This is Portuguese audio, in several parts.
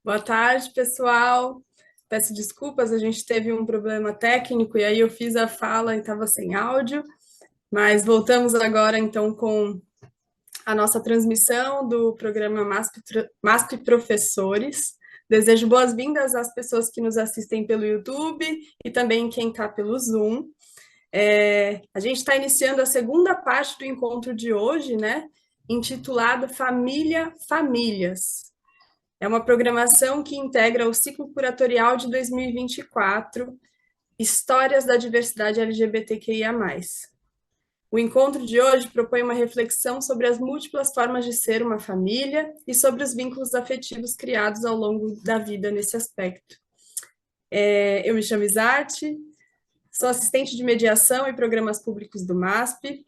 Boa tarde, pessoal. Peço desculpas, a gente teve um problema técnico e aí eu fiz a fala e estava sem áudio, mas voltamos agora então com a nossa transmissão do programa MASP Professores. Desejo boas-vindas às pessoas que nos assistem pelo YouTube e também quem está pelo Zoom. A gente está iniciando a segunda parte do encontro de hoje, né? Intitulado Família, Famílias. É uma programação que integra o ciclo curatorial de 2024, Histórias da Diversidade LGBTQIA+. O encontro de hoje propõe uma reflexão sobre as múltiplas formas de ser uma família e sobre os vínculos afetivos criados ao longo da vida nesse aspecto. Eu me chamo Isarte, sou assistente de mediação e programas públicos do MASP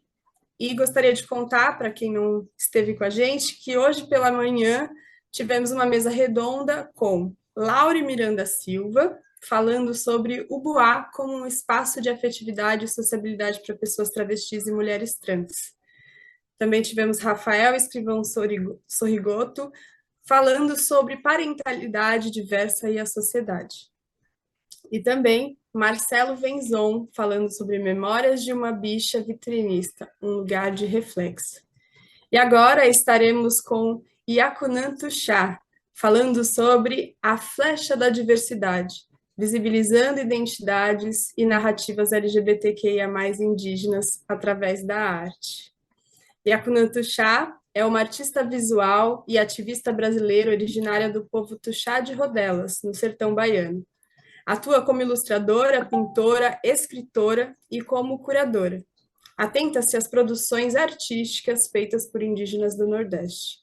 e gostaria de contar, para quem não esteve com a gente, que hoje pela manhã tivemos uma mesa redonda com Laura Miranda Silva, falando sobre o Boá como um espaço de afetividade e sociabilidade para pessoas travestis e mulheres trans. Também tivemos Rafael Escrivão Sorrigoto, falando sobre parentalidade diversa e a sociedade. E também Marcelo Venzon, falando sobre Memórias de uma Bicha Vitrinista, um lugar de reflexo. E agora estaremos com Yakunan Tuxá, falando sobre a flecha da diversidade, visibilizando identidades e narrativas LGBTQIA+ indígenas através da arte. Yakunan Tuxá é uma artista visual e ativista brasileira originária do povo Tuxá de Rodelas, no sertão baiano. Atua como ilustradora, pintora, escritora e como curadora. Atenta-se às produções artísticas feitas por indígenas do Nordeste.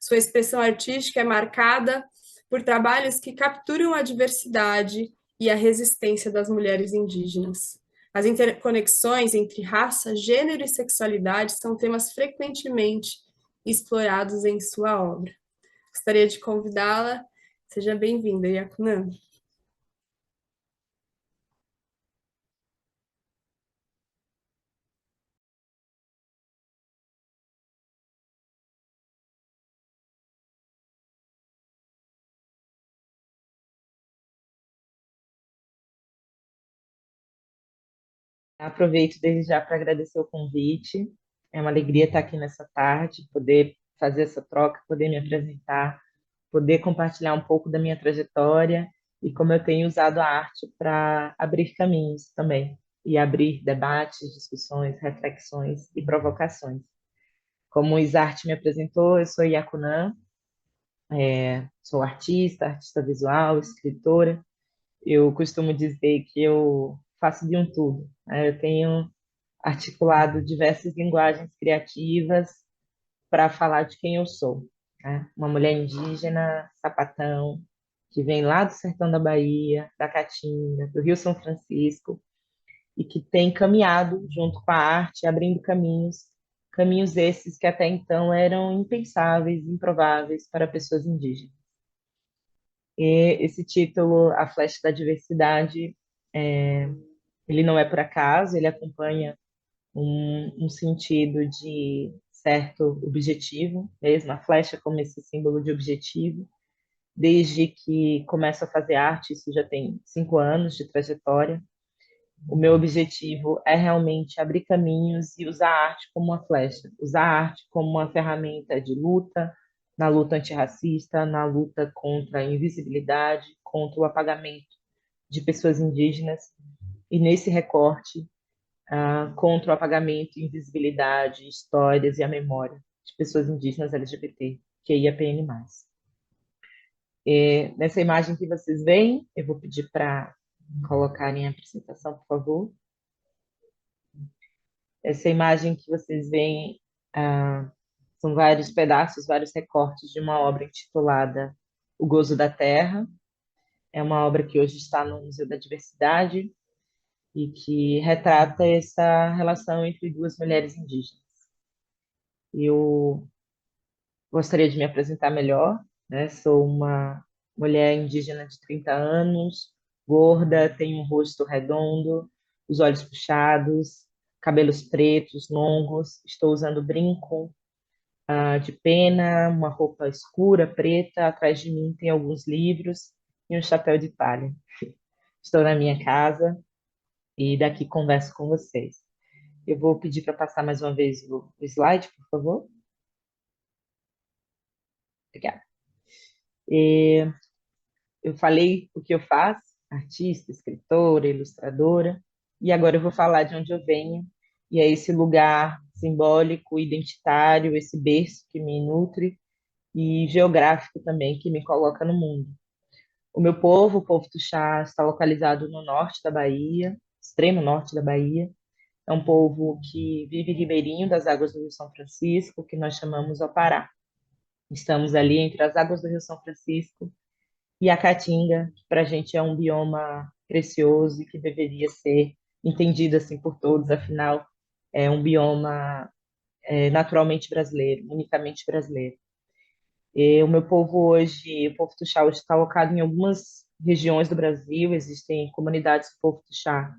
Sua expressão artística é marcada por trabalhos que capturam a diversidade e a resistência das mulheres indígenas. As interconexões entre raça, gênero e sexualidade são temas frequentemente explorados em sua obra. Gostaria de convidá-la. Seja bem-vinda, Yakunan. Aproveito desde já para agradecer o convite. É uma alegria estar aqui nessa tarde, poder fazer essa troca, poder me apresentar, poder compartilhar um pouco da minha trajetória e como eu tenho usado a arte para abrir caminhos também e abrir debates, discussões, reflexões e provocações. Como o Isarte me apresentou, eu sou Yakunan, sou artista, artista visual, escritora. Eu costumo dizer que eu faço de um tudo, né? Eu tenho articulado diversas linguagens criativas para falar de quem eu sou, né? Uma mulher indígena, sapatão, que vem lá do sertão da Bahia, da Caatinga, do Rio São Francisco, e que tem caminhado junto com a arte, abrindo caminhos, caminhos esses que até então eram impensáveis, improváveis para pessoas indígenas. E esse título, A Flecha da Diversidade, ele não é por acaso, ele acompanha um sentido de certo objetivo, mesmo a flecha como esse símbolo de objetivo. Desde que começo a fazer arte, isso já tem 5 anos de trajetória. O meu objetivo é realmente abrir caminhos e usar a arte como uma flecha, usar a arte como uma ferramenta de luta, na luta antirracista, na luta contra a invisibilidade, contra o apagamento de pessoas indígenas, e nesse recorte contra o apagamento, invisibilidade, histórias e a memória de pessoas indígenas LGBT, QIAPN+. Nessa imagem que vocês veem, eu vou pedir para colocarem a apresentação, por favor. Essa imagem que vocês veem são vários pedaços, vários recortes de uma obra intitulada O Gozo da Terra. É uma obra que hoje está no Museu da Diversidade e que retrata essa relação entre duas mulheres indígenas. Eu gostaria de me apresentar melhor, né? Sou uma mulher indígena de 30 anos, gorda, tenho um rosto redondo, os olhos puxados, cabelos pretos, longos, estou usando brinco, de pena, uma roupa escura, preta. Atrás de mim tem alguns livros e um chapéu de palha. Estou na minha casa e daqui converso com vocês. Eu vou pedir para passar mais uma vez o slide, por favor. Obrigada. Eu falei o que eu faço, artista, escritora, ilustradora, e agora eu vou falar de onde eu venho, e é esse lugar simbólico, identitário, esse berço que me nutre e geográfico também que me coloca no mundo. O meu povo, o povo Tuxá, está localizado no norte da Bahia, extremo norte da Bahia. É um povo que vive ribeirinho das águas do Rio São Francisco, que nós chamamos Opará. Estamos ali entre as águas do Rio São Francisco e a Caatinga, que para a gente é um bioma precioso e que deveria ser entendido assim por todos, afinal, é um bioma naturalmente brasileiro, unicamente brasileiro. E o meu povo hoje, o povo Tuxá, hoje está alocado em algumas regiões do Brasil, existem comunidades do povo Tuxá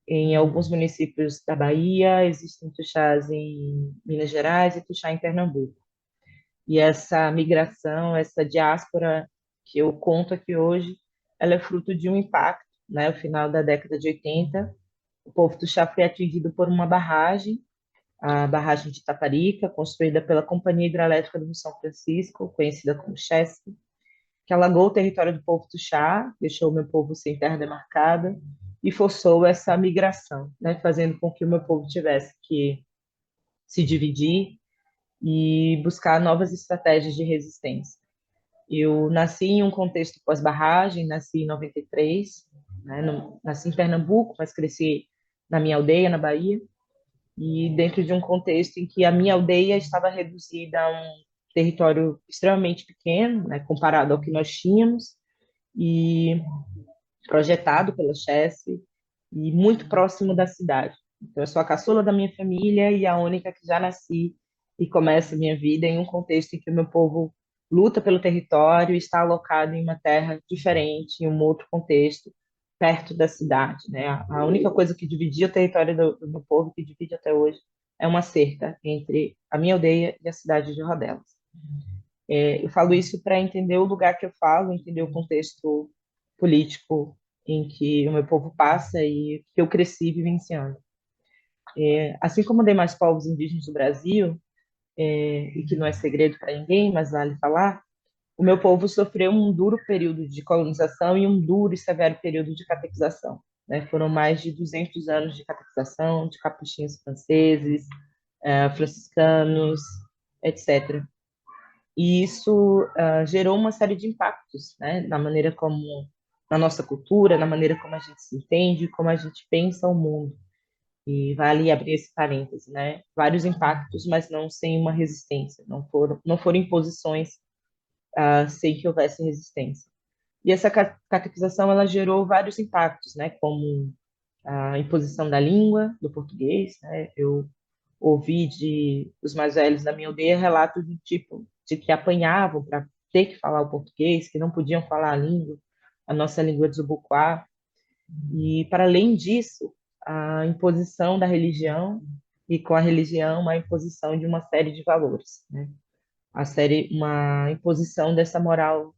em alguns municípios da Bahia, existem Tuxás em Minas Gerais e Tuxá em Pernambuco. E essa migração, essa diáspora que eu conto aqui hoje, ela é fruto de um impacto, né? No final da década de 80, o povo Tuxá foi atingido por uma barragem, a barragem de Taparica, construída pela Companhia Hidrelétrica do Rio São Francisco, conhecida como CHESF, que alagou o território do povo Tuxá, deixou o meu povo sem terra demarcada e forçou essa migração, né? Fazendo com que o meu povo tivesse que se dividir e buscar novas estratégias de resistência. Eu nasci em um contexto pós-barragem, nasci em 93, né, nasci em Pernambuco, mas cresci na minha aldeia, na Bahia, e dentro de um contexto em que a minha aldeia estava reduzida a um território extremamente pequeno, né, comparado ao que nós tínhamos, e projetado pela chefe, e muito próximo da cidade. Então, eu sou a caçula da minha família e a única que já nasci e começa a minha vida em um contexto em que o meu povo luta pelo território e está alocado em uma terra diferente, em um outro contexto, perto da cidade, né? A única coisa que dividia o território do meu povo, que divide até hoje, é uma cerca entre a minha aldeia e a cidade de Rodelas. Eu falo isso para entender o lugar que eu falo, entender o contexto político em que o meu povo passa e que eu cresci vivenciando. Assim como demais povos indígenas do Brasil, e que não é segredo para ninguém, mas vale falar, o meu povo sofreu um duro período de colonização e um duro e severo período de catequização, né? Foram mais de 200 anos de catequização, de capuchinhos franceses, franciscanos, etc. E isso gerou uma série de impactos, né, na maneira como, na nossa cultura, na maneira como a gente se entende, como a gente pensa o mundo. E vale abrir esse parêntese, né? Vários impactos, mas não sem uma resistência, não foram imposições sem que houvesse resistência. E essa catequização ela gerou vários impactos, né? Como a imposição da língua, do português, né? Eu ouvi dos mais velhos da minha aldeia relatos do tipo de que apanhavam para ter que falar o português, que não podiam falar a nossa língua de Zubuquá. E, para além disso, a imposição da religião e, com a religião, a imposição de uma série de valores, né? Uma imposição dessa moral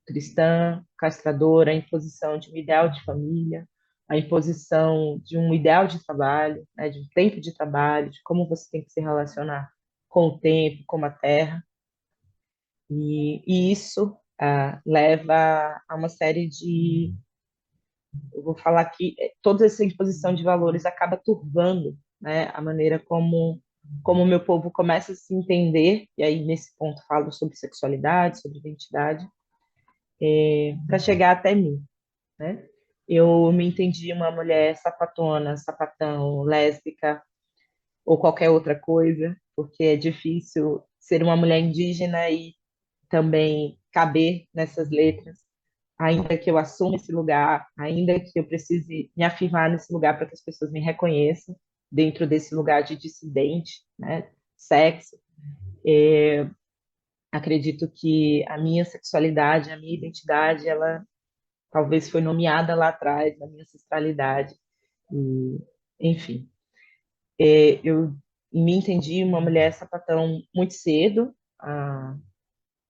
cristã, castradora, a imposição de um ideal de família, a imposição de um ideal de trabalho, né, de um tempo de trabalho, de como você tem que se relacionar com o tempo, com a terra. E isso leva a uma série de, eu vou falar que toda essa imposição de valores acaba turvando, né, a maneira como o meu povo começa a se entender, e aí nesse ponto falo sobre sexualidade, sobre identidade, para chegar até mim, né? Eu me entendi uma mulher sapatona, sapatão, lésbica ou qualquer outra coisa, porque é difícil ser uma mulher indígena e também caber nessas letras, ainda que eu assuma esse lugar, ainda que eu precise me afirmar nesse lugar para que as pessoas me reconheçam dentro desse lugar de dissidente, né? Sexo. Acredito que a minha sexualidade, a minha identidade, ela talvez foi nomeada lá atrás, na minha ancestralidade. E, enfim, eu me entendi uma mulher sapatão muito cedo, a-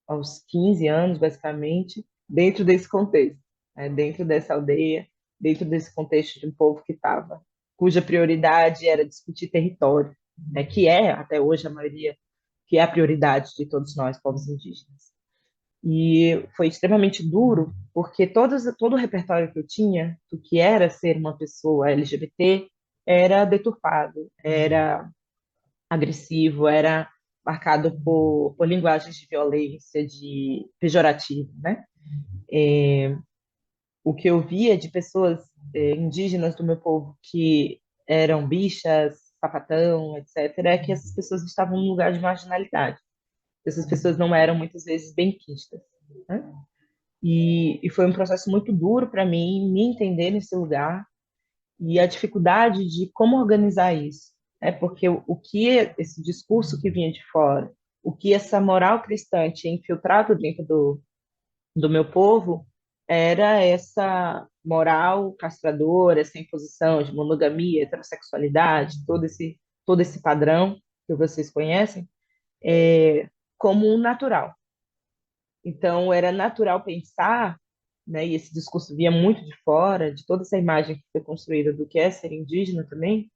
aos 15 anos, basicamente, dentro desse contexto, né? Dentro dessa aldeia, dentro desse contexto de um povo que estava, cuja prioridade era discutir território, né? Que é, até hoje, a maioria, que é a prioridade de todos nós, povos indígenas. E foi extremamente duro, porque todo o repertório que eu tinha do que era ser uma pessoa LGBT era deturpado, era agressivo, era marcado por linguagens de violência, de pejorativo, né? O que eu via de pessoas indígenas do meu povo que eram bichas, sapatão, etc., é que essas pessoas estavam num lugar de marginalidade. Essas pessoas não eram muitas vezes benquistas, né? E foi um processo muito duro para mim me entender nesse lugar e a dificuldade de como organizar isso. É porque o que esse discurso que vinha de fora, o que essa moral cristã tinha infiltrado dentro do meu povo, era essa moral castradora, essa imposição de monogamia, heterossexualidade, todo esse padrão que vocês conhecem, como um natural. Então, era natural pensar, né, e esse discurso via muito de fora, de toda essa imagem que foi construída do que é ser indígena também,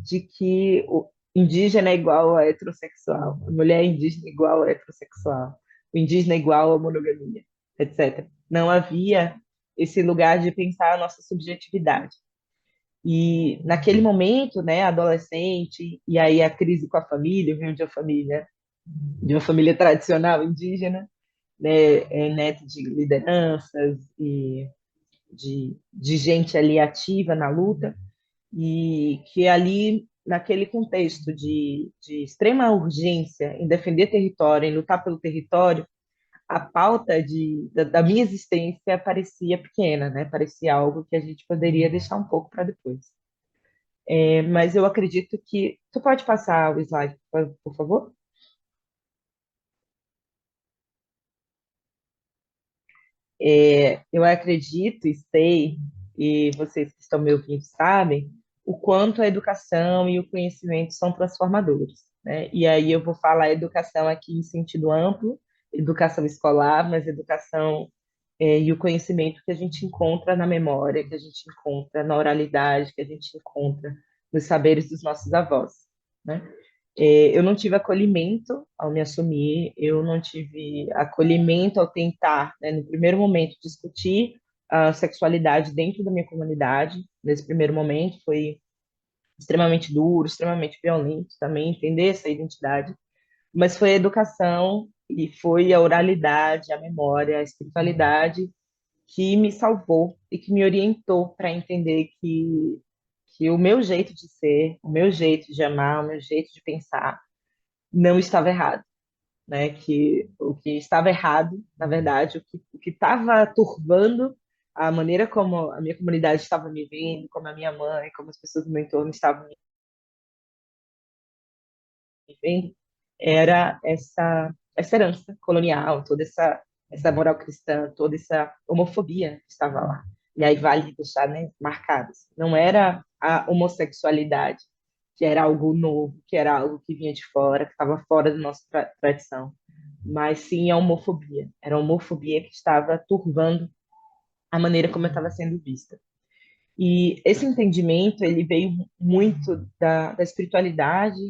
de que o indígena é igual a heterossexual, a mulher indígena é igual a heterossexual, o indígena é igual a monogamia, etc. Não havia esse lugar de pensar a nossa subjetividade. E naquele momento, né, adolescente, e aí a crise com a família, eu venho de uma família tradicional indígena, né, neto de lideranças e de gente ali ativa na luta, e que ali, naquele contexto de extrema urgência em defender território, em lutar pelo território, a pauta da minha existência parecia pequena, né? Parecia algo que a gente poderia deixar um pouco para depois. Mas eu acredito que... Tu pode passar o slide, por favor? Eu acredito e sei, e vocês que estão me ouvindo sabem, o quanto a educação e o conhecimento são transformadores, né? E aí eu vou falar educação aqui em sentido amplo, educação escolar, mas educação e o conhecimento que a gente encontra na memória, que a gente encontra na oralidade, que a gente encontra nos saberes dos nossos avós, né? Eu não tive acolhimento ao me assumir, eu não tive acolhimento ao tentar, né, no primeiro momento, discutir a sexualidade dentro da minha comunidade. Nesse primeiro momento foi extremamente duro, extremamente violento também entender essa identidade, mas foi a educação e foi a oralidade, a memória, a espiritualidade que me salvou e que me orientou para entender que o meu jeito de ser, o meu jeito de amar, o meu jeito de pensar não estava errado, né? Que o que estava errado, na verdade, o que estava turvando a maneira como a minha comunidade estava me vendo, como a minha mãe, como as pessoas do meu entorno estavam me vendo, era essa herança colonial, toda essa moral cristã, toda essa homofobia que estava lá. E aí vale deixar, né, marcadas. Não era a homossexualidade que era algo novo, que era algo que vinha de fora, que estava fora da nossa tradição, mas sim a homofobia. Era a homofobia que estava turvando a maneira como eu estava sendo vista. E esse entendimento, ele veio muito da espiritualidade,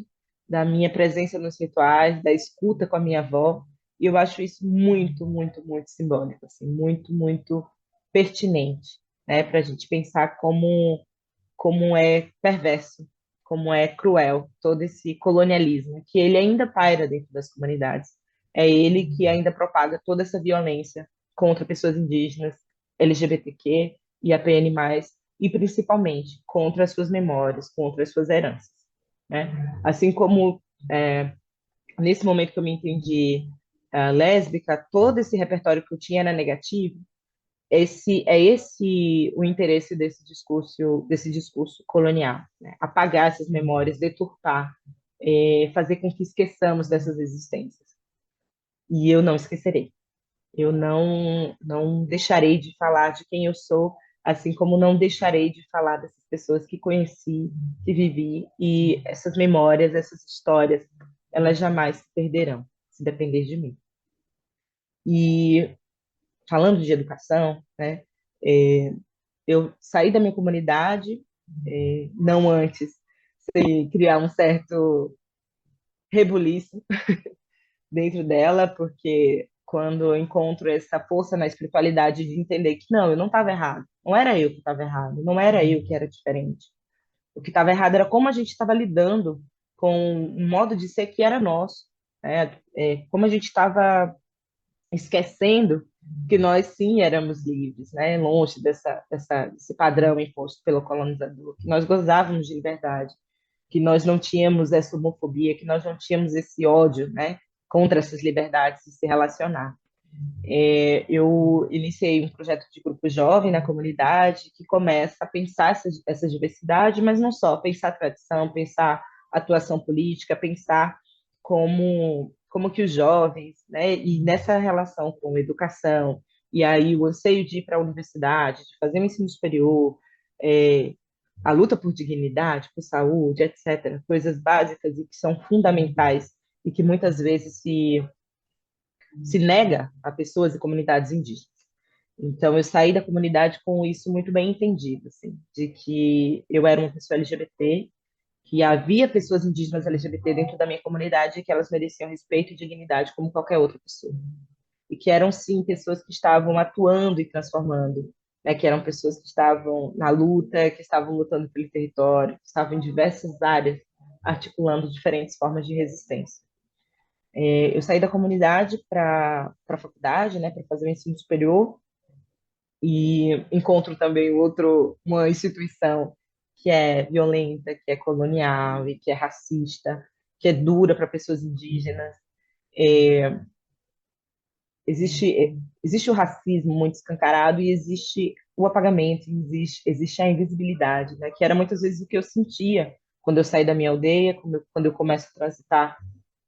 da minha presença nos rituais, da escuta com a minha avó, e eu acho isso muito, muito, muito simbólico, assim, muito, muito pertinente, né, para a gente pensar como é perverso, como é cruel todo esse colonialismo, que ele ainda paira dentro das comunidades. É ele que ainda propaga toda essa violência contra pessoas indígenas, LGBTQ e APN+, e principalmente contra as suas memórias, contra as suas heranças, né? Assim como nesse momento que eu me entendi lésbica, todo esse repertório que eu tinha era negativo, esse o interesse desse discurso colonial, né? Apagar essas memórias, deturpar, fazer com que esqueçamos dessas existências. E eu não esquecerei. Eu não deixarei de falar de quem eu sou, assim como não deixarei de falar dessas pessoas que conheci, que vivi, e essas memórias, essas histórias elas jamais se perderão, se depender de mim. E falando de educação, né, é, eu saí da minha comunidade, não antes, sem criar um certo rebuliço dentro dela, porque quando eu encontro essa força na espiritualidade de entender que não, eu não estava errado, não era eu que estava errado, não era eu que era diferente. O que estava errado era como a gente estava lidando com um modo de ser que era nosso, né? Como a gente estava esquecendo que nós sim éramos livres, né? Longe desse padrão imposto pelo colonizador, que nós gozávamos de liberdade, que nós não tínhamos essa homofobia, que nós não tínhamos esse ódio, né? Contra essas liberdades de se relacionar. Eu iniciei um projeto de grupo jovem na comunidade que começa a pensar essa diversidade, mas não só, pensar tradição, pensar atuação política, pensar como que os jovens, né, e nessa relação com educação, e aí o anseio de ir para a universidade, de fazer um ensino superior, é, a luta por dignidade, por saúde, etc., coisas básicas e que são fundamentais e que muitas vezes se nega a pessoas e comunidades indígenas. Então, eu saí da comunidade com isso muito bem entendido, assim, de que eu era uma pessoa LGBT, que havia pessoas indígenas LGBT dentro da minha comunidade e que elas mereciam respeito e dignidade como qualquer outra pessoa. E que eram, sim, pessoas que estavam atuando e transformando, né, que eram pessoas que estavam na luta, que estavam lutando pelo território, que estavam em diversas áreas, articulando diferentes formas de resistência. Eu saí da comunidade para a faculdade, né, para fazer o ensino superior, e encontro também uma instituição que é violenta, que é colonial e que é racista, que é dura para pessoas indígenas. É, existe o racismo muito escancarado e existe o apagamento, existe a invisibilidade, né, que era muitas vezes o que eu sentia quando eu saí da minha aldeia, quando eu começo a transitar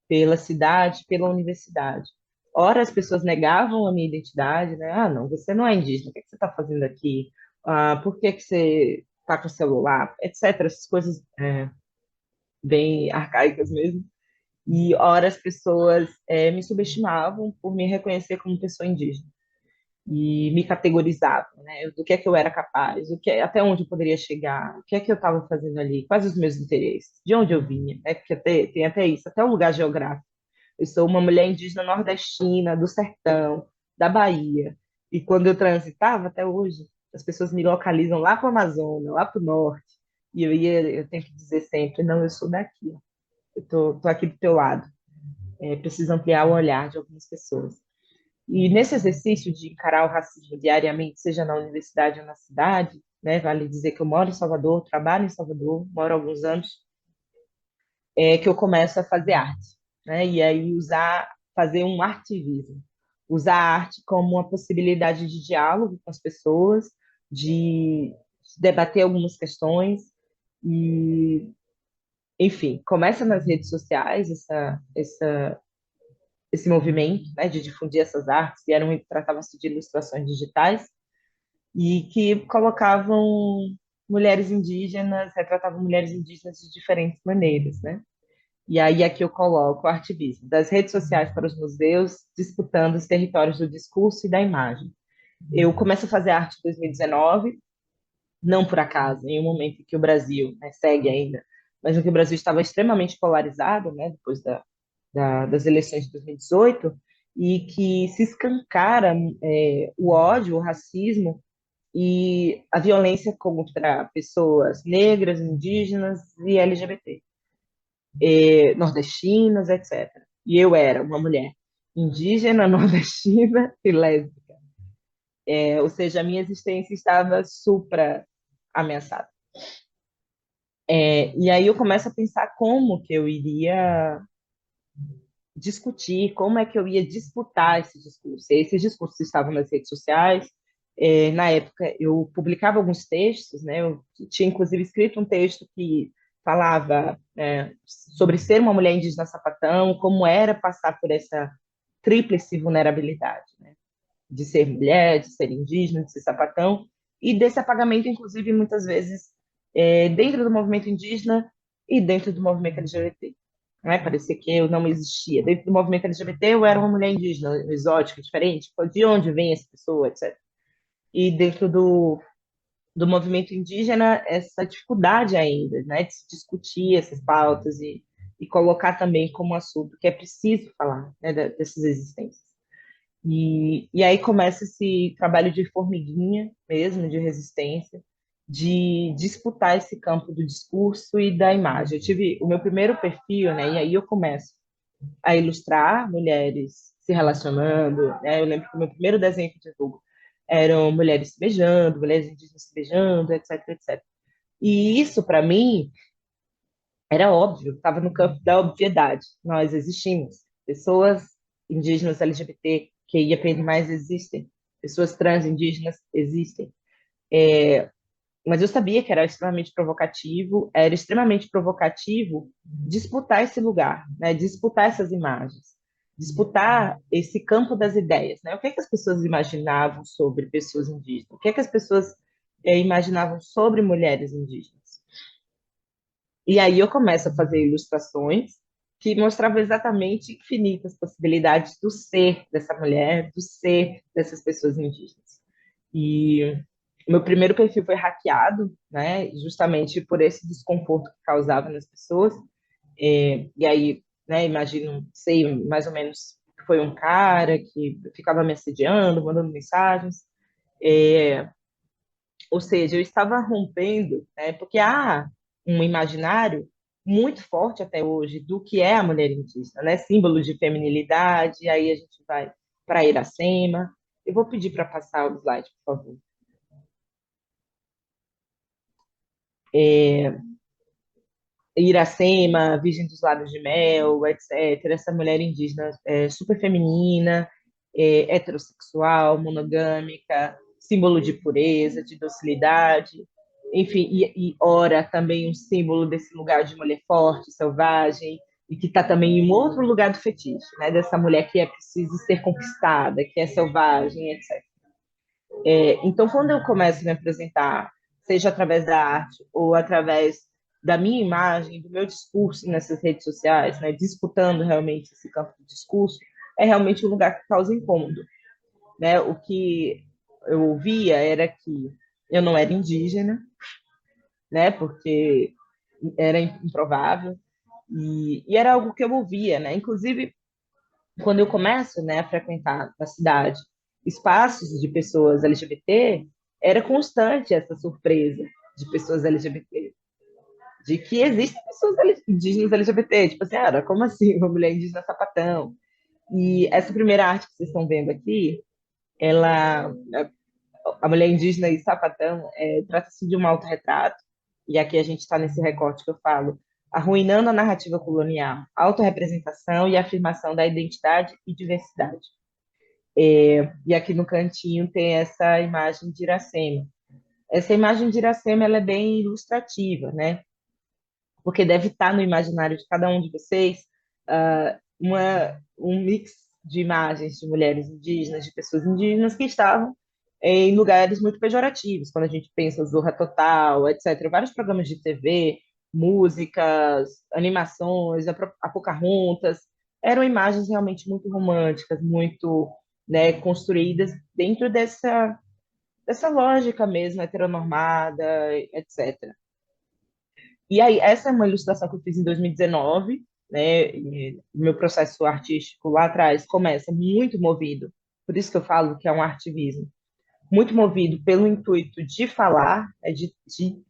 pela cidade, pela universidade. Ora, as pessoas negavam a minha identidade, né? Ah, não, você não é indígena, o que é que você está fazendo aqui? Ah, por que que você está com o celular? Etc. Essas coisas bem arcaicas mesmo. E ora, as pessoas me subestimavam por me reconhecer como pessoa indígena e me categorizavam, né? Do que é que eu era capaz, até onde eu poderia chegar, o que é que eu estava fazendo ali, quais os meus interesses, de onde eu vinha, né? Porque tem até isso, até o lugar geográfico. Eu sou uma mulher indígena nordestina, do sertão, da Bahia. E quando eu transitava, até hoje, as pessoas me localizam lá para o Amazonas, lá para o norte. E eu tenho que dizer sempre, não, eu sou daqui. Eu tô aqui do teu lado. Preciso ampliar o olhar de algumas pessoas. E nesse exercício de encarar o racismo diariamente, seja na universidade ou na cidade, né, vale dizer que eu moro em Salvador, trabalho em Salvador, moro há alguns anos, que eu começo a fazer arte, né? E aí fazer um artivismo, usar a arte como uma possibilidade de diálogo com as pessoas, de debater algumas questões e, enfim, começa nas redes sociais esse movimento, né, de difundir essas artes, tratavam-se de ilustrações digitais e que colocavam mulheres indígenas, retratavam mulheres indígenas de diferentes maneiras, né? E aí aqui eu coloco o ativismo das redes sociais para os museus, disputando os territórios do discurso e da imagem. Eu começo a fazer arte em 2019, não por acaso, em um momento em que o Brasil, né, segue ainda, mas em que o Brasil estava extremamente polarizado, né, depois das eleições de 2018, e que se escancara o ódio, o racismo e a violência contra pessoas negras, indígenas e LGBT, nordestinas, etc. E eu era uma mulher indígena, nordestina e lésbica. Ou seja, a minha existência estava supra ameaçada. E aí eu começo a pensar como que eu iria discutir, como é que eu ia disputar esse discurso. E esses discursos estavam nas redes sociais. Na época, eu publicava alguns textos, né? Eu tinha, inclusive, escrito um texto que falava sobre ser uma mulher indígena sapatão, como era passar por essa tríplice vulnerabilidade, né? De ser mulher, de ser indígena, de ser sapatão, e desse apagamento, inclusive, muitas vezes, dentro do movimento indígena e dentro do movimento LGBT. né? Parecia que eu não existia. Dentro do movimento LGBT, eu era uma mulher indígena, exótica, diferente. Pô, de onde vem essa pessoa, etc. E dentro do movimento indígena, essa dificuldade ainda, né? De se discutir essas pautas e colocar também como assunto que é preciso falar, né? Dessas existências. E aí começa esse trabalho de formiguinha mesmo, de resistência, de disputar esse campo do discurso e da imagem. Eu tive o meu primeiro perfil, né? E aí eu começo a ilustrar mulheres se relacionando, né? Eu lembro que o meu primeiro desenho que eu divulgo eram mulheres se beijando, mulheres indígenas se beijando, etc, etc. E isso, para mim, era óbvio, estava no campo da obviedade. Nós existimos. Pessoas indígenas LGBT, que mais existem. Pessoas trans indígenas existem. Mas eu sabia que era extremamente provocativo disputar esse lugar, né? Disputar essas imagens, disputar esse campo das ideias, né? O que é que as pessoas imaginavam sobre pessoas indígenas? O que é que as pessoas imaginavam sobre mulheres indígenas? E aí eu começo a fazer ilustrações que mostravam exatamente infinitas possibilidades do ser dessa mulher, do ser dessas pessoas indígenas. E o meu primeiro perfil foi hackeado, né, justamente por esse desconforto que causava nas pessoas. E aí, né, imagino, sei mais ou menos que foi um cara que ficava me assediando, mandando mensagens. É, ou seja, eu estava rompendo, né, porque há um imaginário muito forte até hoje do que é a mulher indígena, né, símbolos de feminilidade, aí a gente vai para Iracema. Eu vou pedir para passar o slide, por favor. É, Iracema, Virgem dos Lábios de Mel, etc. Essa mulher indígena super feminina, heterossexual, monogâmica, símbolo de pureza, de docilidade, enfim, e ora também um símbolo desse lugar de mulher forte, selvagem, e que está também em um outro lugar do fetiche, né? Dessa mulher que é preciso ser conquistada, que é selvagem, etc. Então, quando eu começo a me apresentar, seja através da arte ou através da minha imagem, do meu discurso nessas redes sociais, né, disputando realmente esse campo de discurso, é realmente um lugar que causa incômodo, né? O que eu ouvia era que eu não era indígena, né? Porque era improvável e era algo que eu ouvia, né? Inclusive quando eu começo, né, a frequentar na cidade espaços de pessoas LGBT, era constante essa surpresa de pessoas LGBT, de que existem pessoas indígenas LGBT, tipo assim, era como assim, uma mulher indígena sapatão? E essa primeira arte que vocês estão vendo aqui, ela, a mulher indígena e sapatão, trata-se de um autorretrato, e aqui a gente está nesse recorte que eu falo, arruinando a narrativa colonial, autorrepresentação e afirmação da identidade e diversidade. E aqui no cantinho tem essa imagem de Iracema. Essa imagem de Iracema ela é bem ilustrativa, né? Porque deve estar no imaginário de cada um de vocês um mix de imagens de mulheres indígenas, de pessoas indígenas que estavam em lugares muito pejorativos, quando a gente pensa Zorra Total, etc. Vários programas de TV, músicas, animações, a Pocahontas, eram imagens realmente muito românticas, muito, né, construídas dentro dessa lógica mesmo heteronormada, etc. E aí, essa é uma ilustração que eu fiz em 2019, né? E meu processo artístico lá atrás começa muito movido, por isso que eu falo que é um artivismo, muito movido pelo intuito de falar, né, de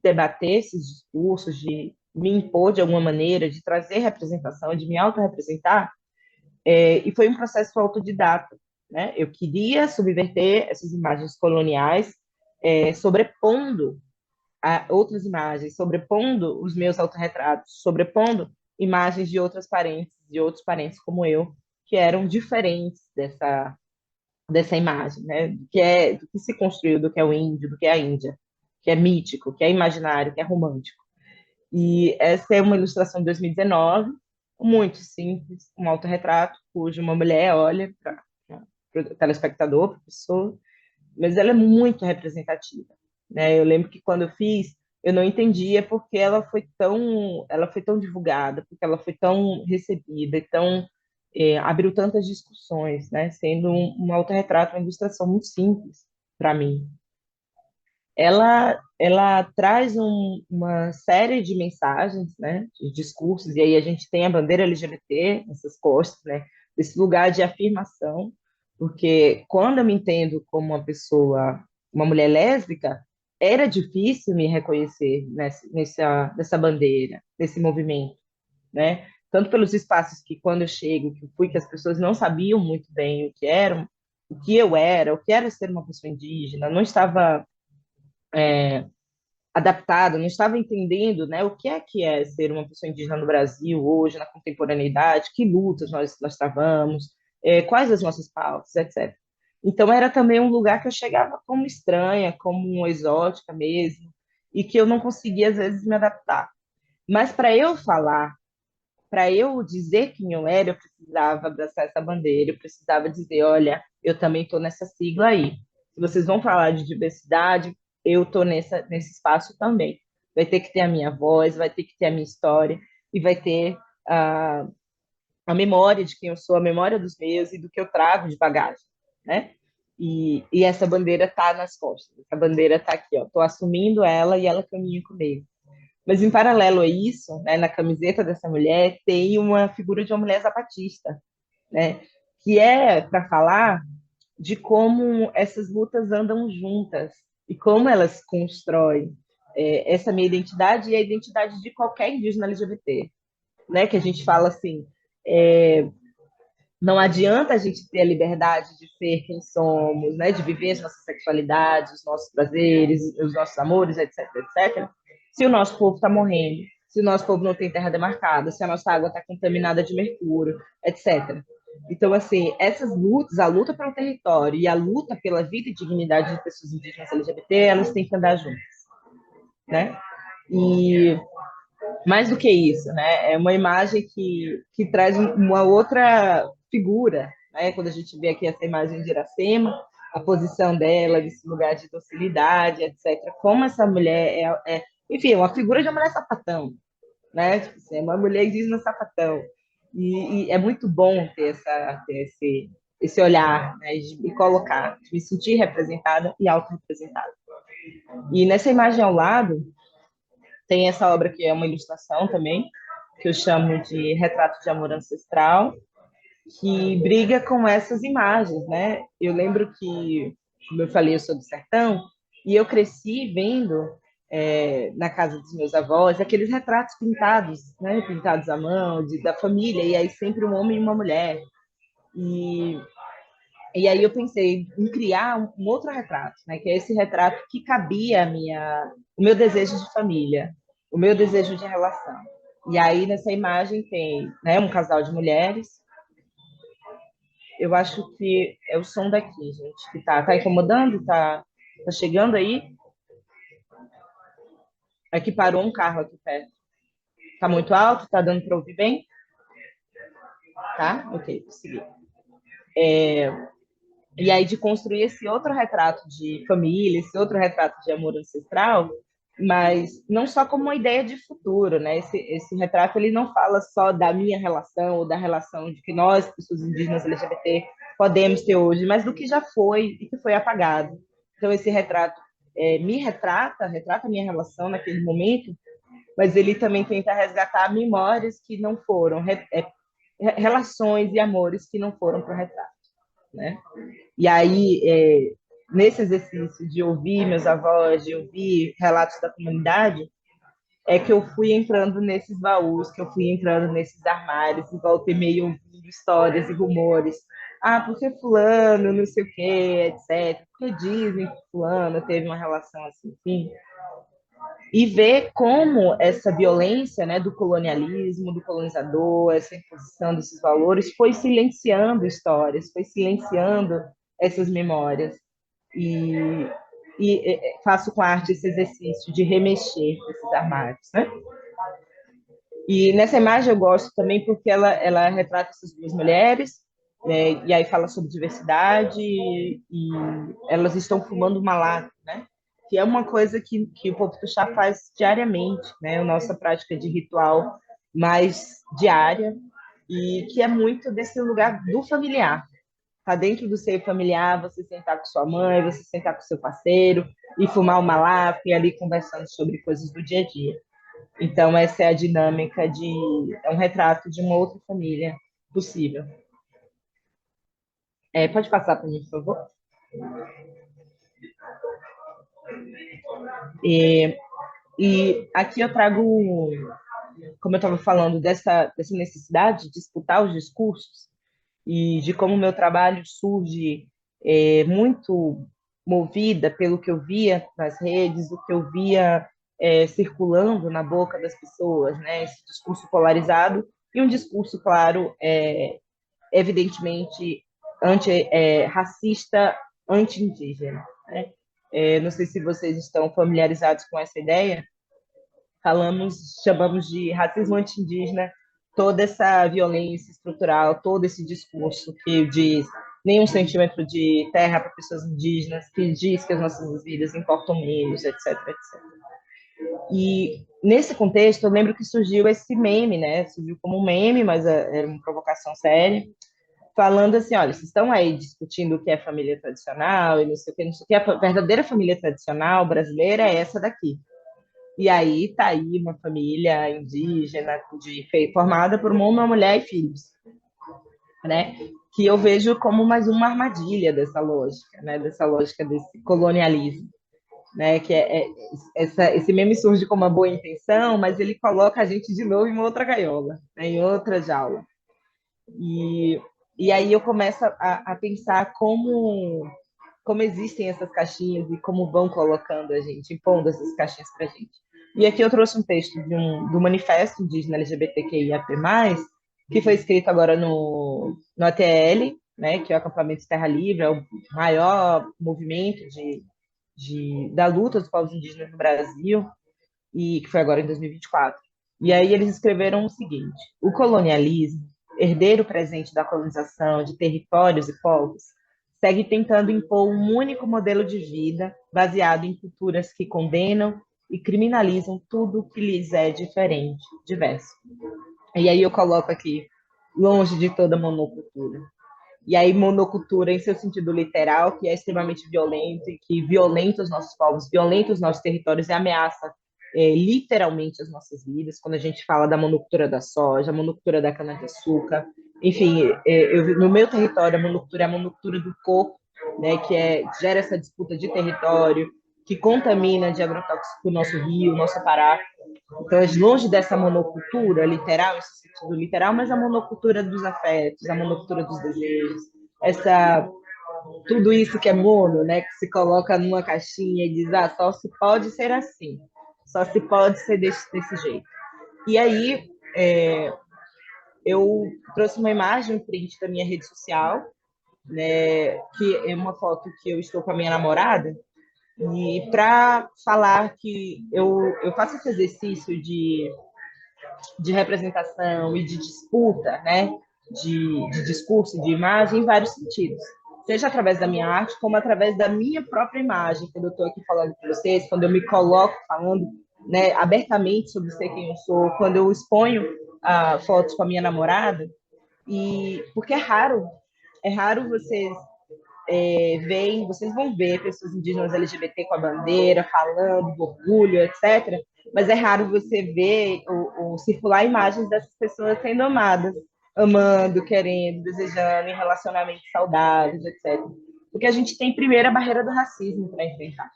debater esses discursos, de me impor de alguma maneira, de trazer representação, de me autorrepresentar, e foi um processo autodidata, né? Eu queria subverter essas imagens coloniais, sobrepondo a outras imagens, sobrepondo os meus autorretratos, sobrepondo imagens de outros parentes como eu, que eram diferentes dessa imagem, né? Do que se construiu, do que é o índio, do que é a Índia, que é mítico, que é imaginário, que é romântico. E essa é uma ilustração de 2019, muito simples, um autorretrato, cujo uma mulher olha para o telespectador, para a pessoa, mas ela é muito representativa, né? Eu lembro que quando eu fiz, eu não entendia porque ela foi tão divulgada, porque ela foi tão recebida, e tão abriu tantas discussões, né? Sendo um autorretrato, uma ilustração muito simples para mim. Ela traz uma série de mensagens, né? De discursos, e aí a gente tem a bandeira LGBT nessas costas, né? Desse lugar de afirmação, porque quando eu me entendo como uma pessoa, uma mulher lésbica, era difícil me reconhecer nessa bandeira, nesse movimento, né? Tanto pelos espaços que quando eu chego, que eu fui, que as pessoas não sabiam muito bem o que eram, o que eu era, o que era ser uma pessoa indígena, não estava adaptado, não estava entendendo, né, o que é ser uma pessoa indígena no Brasil hoje, na contemporaneidade, que lutas nós travamos, quais as nossas pautas, etc. Então era também um lugar que eu chegava como estranha, como exótica mesmo, e que eu não conseguia às vezes me adaptar. Mas para eu falar, para eu dizer quem eu era, eu precisava abraçar essa bandeira, eu precisava dizer, olha, eu também estou nessa sigla aí. Se vocês vão falar de diversidade, eu estou nesse espaço também. Vai ter que ter a minha voz, vai ter que ter a minha história, e vai ter a, a memória de quem eu sou, a memória dos meus e do que eu trago de bagagem, né? E essa bandeira está nas costas, essa bandeira está aqui, ó. Estou assumindo ela e ela caminha comigo. Mas em paralelo a isso, né, na camiseta dessa mulher tem uma figura de uma mulher zapatista, né, que é para falar de como essas lutas andam juntas e como elas constroem essa minha identidade e a identidade de qualquer indígena LGBT, né, que a gente fala assim, é, não adianta a gente ter a liberdade de ser quem somos, né, de viver as nossas sexualidades, os nossos prazeres, os nossos amores, etc, etc, se o nosso povo está morrendo, se o nosso povo não tem terra demarcada, se a nossa água está contaminada de mercúrio, etc. Então, assim, essas lutas, a luta pelo território e a luta pela vida e dignidade de pessoas indígenas LGBT, elas têm que andar juntas, né? E mais do que isso, né? É uma imagem que traz uma outra figura, né? Quando a gente vê aqui essa imagem de Iracema, a posição dela, desse lugar de docilidade, etc. Como essa mulher enfim, é uma figura de uma mulher sapatão, né? Tipo assim, é uma mulher indígena sapatão. E é muito bom ter esse olhar, né? De me colocar, de me sentir representada e autorrepresentada. E nessa imagem ao lado, tem essa obra que é uma ilustração também, que eu chamo de Retrato de Amor Ancestral, que briga com essas imagens, né? Eu lembro que, como eu falei, eu sou do sertão, e eu cresci vendo na casa dos meus avós aqueles retratos pintados, né? Pintados à mão, da família, e aí sempre um homem e uma mulher. E, e aí eu pensei em criar um outro retrato, né? Que é esse retrato que cabia o meu desejo de família, o meu desejo de relação. E aí nessa imagem tem, né, um casal de mulheres. Eu acho que é o som daqui, gente, que tá incomodando, tá chegando aí. Aqui parou um carro aqui perto. Tá muito alto, tá dando para ouvir bem? Tá? Ok, vou seguir. E aí de construir esse outro retrato de família, esse outro retrato de amor ancestral, mas não só como uma ideia de futuro, né? Esse retrato ele não fala só da minha relação ou da relação de que nós, pessoas indígenas LGBT, podemos ter hoje, mas do que já foi e que foi apagado. Então esse retrato retrata a minha relação naquele momento, mas ele também tenta resgatar memórias que não foram, relações e amores que não foram para o retrato, né? E aí, nesse exercício de ouvir meus avós, de ouvir relatos da comunidade, é que eu fui entrando nesses baús, que eu fui entrando nesses armários, e volta e meio ouvindo histórias e rumores. Ah, porque fulano, não sei o quê, etc. Porque dizem que fulano teve uma relação assim, enfim. E ver como essa violência, né, do colonialismo, do colonizador, essa imposição desses valores foi silenciando histórias, foi silenciando essas memórias. E, e faço com a arte esse exercício de remexer esses armários, né? E nessa imagem eu gosto também porque ela retrata essas duas mulheres, né, e aí fala sobre diversidade, e elas estão fumando uma lata, né? que é uma coisa que o povo do chá faz diariamente, né? A nossa prática de ritual mais diária, e que é muito desse lugar do familiar. Tá dentro do seio familiar, você sentar com sua mãe, você sentar com seu parceiro e fumar uma lapa e ali conversando sobre coisas do dia a dia. Então, essa é a dinâmica é um retrato de uma outra família possível. Pode passar para mim, por favor? E, e aqui eu trago, como eu estava falando, dessa necessidade de escutar os discursos e de como o meu trabalho surge muito movida pelo que eu via nas redes, o que eu via circulando na boca das pessoas, né? Esse discurso polarizado e um discurso, claro, evidentemente racista, anti-indígena, né? Não sei se vocês estão familiarizados com essa ideia. Chamamos de racismo anti-indígena toda essa violência estrutural, todo esse discurso que diz nenhum centímetro de terra para pessoas indígenas, que diz que as nossas vidas importam menos, etc, etc. E nesse contexto, eu lembro que surgiu esse meme, né? Surgiu como um meme, mas era uma provocação séria, falando assim, olha, vocês estão aí discutindo o que é família tradicional e não sei o que, não sei o que. A verdadeira família tradicional brasileira é essa daqui. E aí tá aí uma família indígena formada por uma mulher e filhos, né? Que eu vejo como mais uma armadilha dessa lógica, né? Dessa lógica desse colonialismo, né? Que esse meme surge com uma boa intenção, mas ele coloca a gente de novo em outra gaiola, né? Em outra jaula. E aí eu começo a pensar como existem essas caixinhas e como vão colocando a gente, impondo essas caixinhas para a gente. E aqui eu trouxe um texto do Manifesto Indígena LGBTQIAP+, que foi escrito agora no ATL, né, que é o Acampamento Terra Livre, é o maior movimento da luta dos povos indígenas no Brasil, e que foi agora em 2024. E aí eles escreveram o seguinte: o colonialismo, herdeiro presente da colonização de territórios e povos, segue tentando impor um único modelo de vida baseado em culturas que condenam e criminalizam tudo que lhes é diferente, diverso. E aí eu coloco aqui, longe de toda monocultura. E aí monocultura em seu sentido literal, que é extremamente violento e que violenta os nossos povos, violenta os nossos territórios e ameaça literalmente as nossas vidas, quando a gente fala da monocultura da soja, a monocultura da cana-de-açúcar, enfim, no meu território a monocultura é a monocultura do coco, né, gera essa disputa de território, que contamina de agrotóxico o nosso rio, o nosso Pará. Então, é longe dessa monocultura literal, esse sentido literal, mas a monocultura dos afetos, a monocultura dos desejos, tudo isso que é mono, né, que se coloca numa caixinha e diz, só se pode ser assim, só se pode ser desse jeito. E aí, eu trouxe uma imagem, um print da minha rede social, né, que é uma foto que eu estou com a minha namorada, e para falar que eu faço esse exercício de representação e de disputa, né, de discurso, de imagem, em vários sentidos. Seja através da minha arte, como através da minha própria imagem, quando eu estou aqui falando com vocês, quando eu me coloco falando, né, abertamente sobre ser quem eu sou, quando eu exponho fotos com a minha namorada, porque é raro vocês vão ver pessoas indígenas LGBT com a bandeira, falando, do orgulho, etc. Mas é raro você ver ou circular imagens dessas pessoas sendo amadas, amando, querendo, desejando, em relacionamentos saudáveis, etc. Porque a gente tem primeiro a barreira do racismo para enfrentar,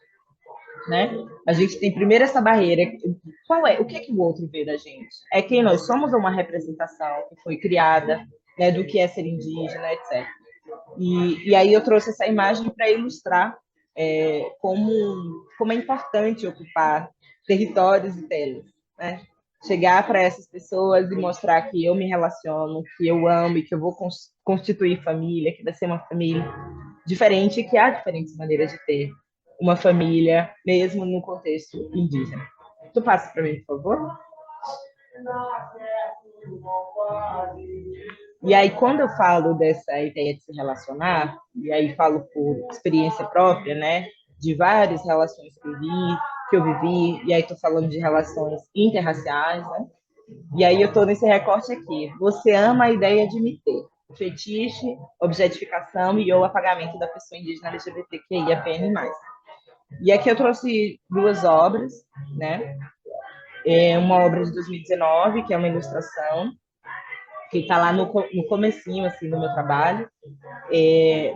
né? A gente tem primeiro essa barreira. Qual é? O que o outro vê da gente? É quem nós somos ou uma representação que foi criada, né, do que é ser indígena, etc. E aí eu trouxe essa imagem para ilustrar como é importante ocupar territórios e telas, né? Chegar para essas pessoas e mostrar que eu me relaciono, que eu amo e que eu vou constituir família, que vai ser uma família diferente e que há diferentes maneiras de ter uma família, mesmo no contexto indígena. Tu passa para mim, por favor? E aí, quando eu falo dessa ideia de se relacionar, e aí falo por experiência própria, né? de várias relações que eu vivi, e aí estou falando de relações interraciais, né? E aí eu estou nesse recorte aqui. Você ama a ideia de me ter. Fetiche, objetificação e ou apagamento da pessoa indígena LGBTQIAPN+. E aqui eu trouxe duas obras, né? Uma obra de 2019, que é uma ilustração, que está lá no comecinho, assim, do meu trabalho,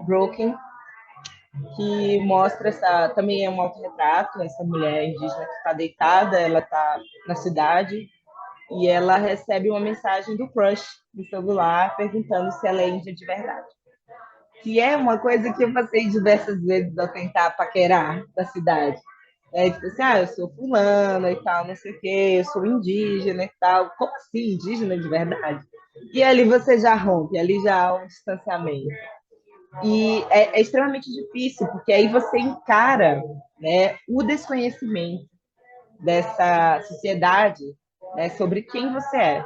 Broken, que mostra também é um autorretrato, essa mulher indígena que está deitada, ela está na cidade, e ela recebe uma mensagem do crush no celular perguntando se ela é índia de verdade. Que é uma coisa que eu passei diversas vezes ao tentar paquerar da cidade. Tipo assim, eu sou fulana e tal, não sei o quê, eu sou indígena e tal. Como assim, indígena de verdade? E ali você já rompe, ali já há um distanciamento. E é extremamente difícil, porque aí você encara, né, o desconhecimento dessa sociedade, né, sobre quem você é.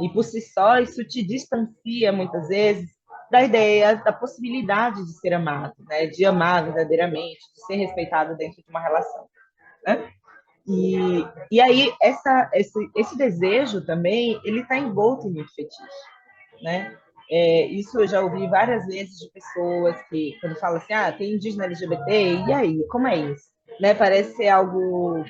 E por si só, isso te distancia, muitas vezes, da ideia, da possibilidade de ser amado, né? De amar verdadeiramente, de ser respeitado dentro de uma relação. Né? E aí, esse desejo também, ele está envolto em muito fetiche. Né? Isso eu já ouvi várias vezes de pessoas que, quando falam assim, tem indígena LGBT, e aí, como é isso? Né? Parece ser algo